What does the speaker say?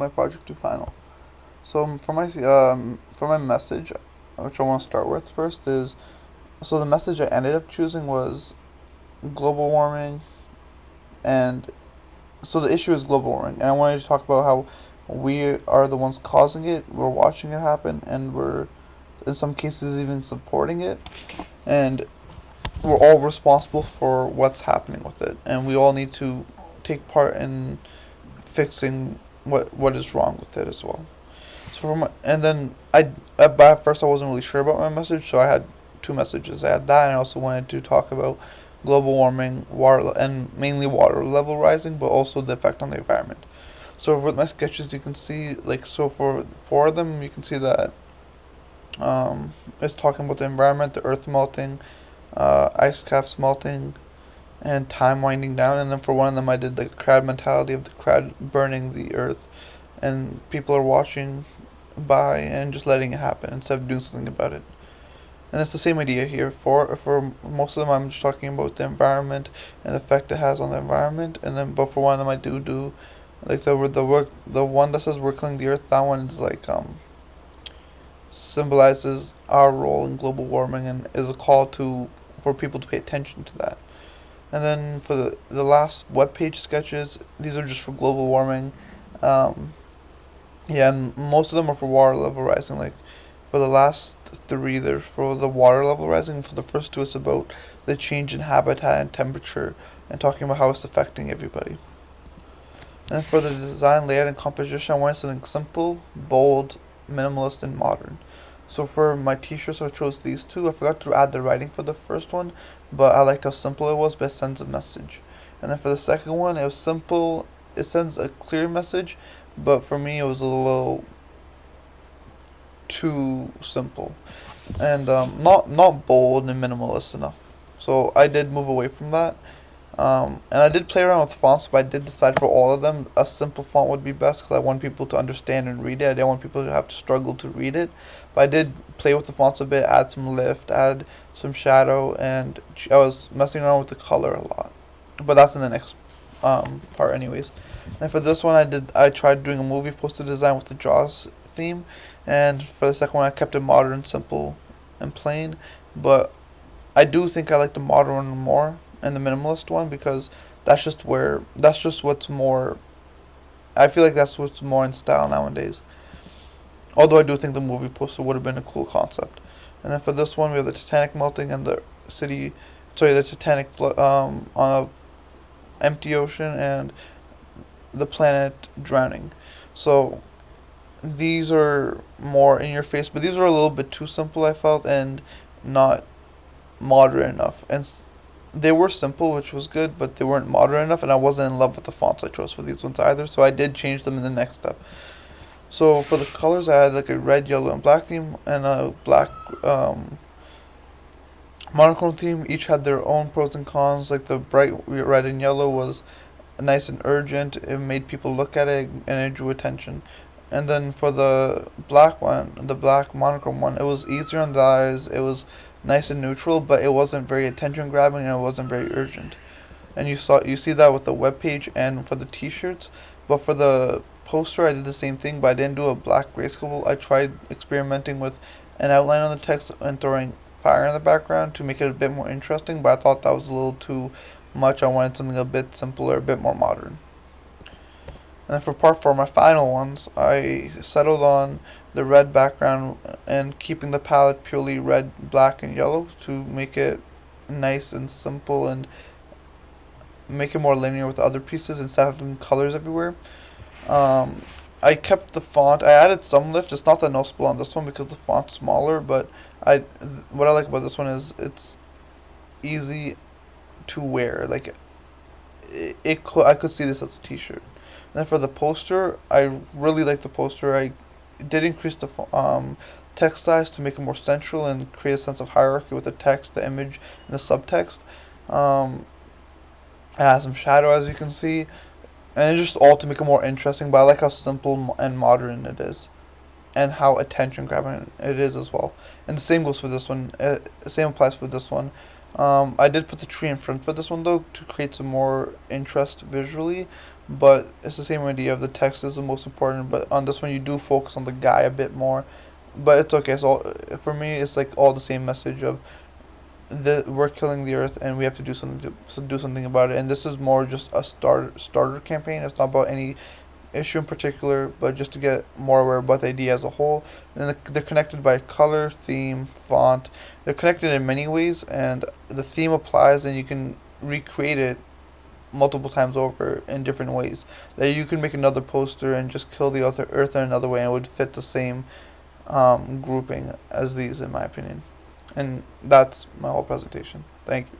my project to final. So for my message, which I want to start with first is the message I ended up choosing was global warming, and the issue is global warming, and I wanted to talk about how we are the ones causing it. We're watching it happen, and we're in some cases even supporting it, and we're all responsible for what's happening with it, and we all need to take part in fixing what is wrong with it as well. And then at first I wasn't really sure about my message, so I had two messages. I had that, and I also wanted to talk about global warming, and mainly water level rising, but also the effect on the environment. So with my sketches, you can see for four of them, you can see that it's talking about the environment, the earth melting, ice caps melting, and time winding down. And then for one of them, I did the crowd mentality of the crowd burning the earth, and people are watching by and just letting it happen instead of doing something about it. And it's the same idea here. For most of them, I'm just talking about the environment and the effect it has on the environment. And then, but for one of them, I do like the one that says we're killing the earth. That one is like symbolizes our role in global warming and is a call to for people to pay attention to that. And then for the last webpage sketches, these are just for global warming. Um, yeah, and most of them are for water level rising. Like for the last three, they're for the water level rising. For the first two, it's about the change in habitat and temperature, and talking about how it's affecting everybody. And for the design, layout, and composition, I wanted something simple, bold, minimalist, and modern. So for my t-shirts, I chose these two. I forgot to add the writing for the first one, but I liked how simple it was, but it sends a message. And then for the second one, it was simple. It sends a clear message, but for me, it was a little too simple, and not bold and minimalist enough. So I did move away from that. And I did play around with fonts, but I did decide for all of them a simple font would be best because I want people to understand and read it. I didn't want people to have to struggle to read it. But I did play with the fonts a bit, add some lift, add some shadow, and I was messing around with the color a lot. But that's in the next part, anyways. And for this one, I tried doing a movie poster design with the Jaws theme, and for the second one, I kept it modern, simple, and plain. But I do think I like the modern one more and the minimalist one because that's just what's more. I feel like that's what's more in style nowadays. Although I do think the movie poster would have been a cool concept. And then for this one, we have the Titanic melting and the Titanic on a empty ocean and the planet drowning. So these are more in your face, but these are a little bit too simple, I felt, and not moderate enough. They were simple, which was good, but they weren't modern enough, and I wasn't in love with the fonts I chose for these ones either. So I did change them in the next step. So for the colors, I had like a red, yellow, and black theme, and a black monochrome theme. Each had their own pros and cons. Like the bright red and yellow was nice and urgent. It made people look at it, and it drew attention. And then for the black one, the black monochrome one, it was easier on the eyes. It was nice and neutral, but it wasn't very attention grabbing and it wasn't very urgent. And you see that with the web page and for the t-shirts. But for the poster, I did the same thing, but I didn't do a black grayscale. I tried experimenting with an outline on the text and throwing fire in the background to make it a bit more interesting. But I thought that was a little too much. I wanted something a bit simpler, a bit more modern. And then for part four, my final ones, I settled on the red background and keeping the palette purely red, black, and yellow to make it nice and simple and make it more linear with other pieces instead of having colors everywhere. Um, I kept the font. I added some lift. It's not the noticeable on this one because the font's smaller, but what I like about this one is it's easy to wear. Like I could see this as a t-shirt. And then for the poster, I really like the poster. I did increase the text size to make it more central and create a sense of hierarchy with the text, the image, and the subtext. Um, it has some shadow, as you can see, and it's just all to make it more interesting. But I like how simple and modern it is, and how attention grabbing it is as well. And the same goes for this one. Same applies for this one. I did put the tree in front for this one though to create some more interest visually, but it's the same idea of the text is the most important. But on this one, you do focus on the guy a bit more, but it's okay. So for me, it's like all the same message of we're killing the earth and we have to do something to do something about it. And this is more just a starter campaign. It's not about any issue in particular, but just to get more aware about the idea as a whole. And they're connected by color, theme, font. They're connected in many ways, and the theme applies, and you can recreate it multiple times over in different ways. That you can make another poster and just kill the other earth in another way, and it would fit the same grouping as these, in my opinion. And that's my whole presentation. Thank you.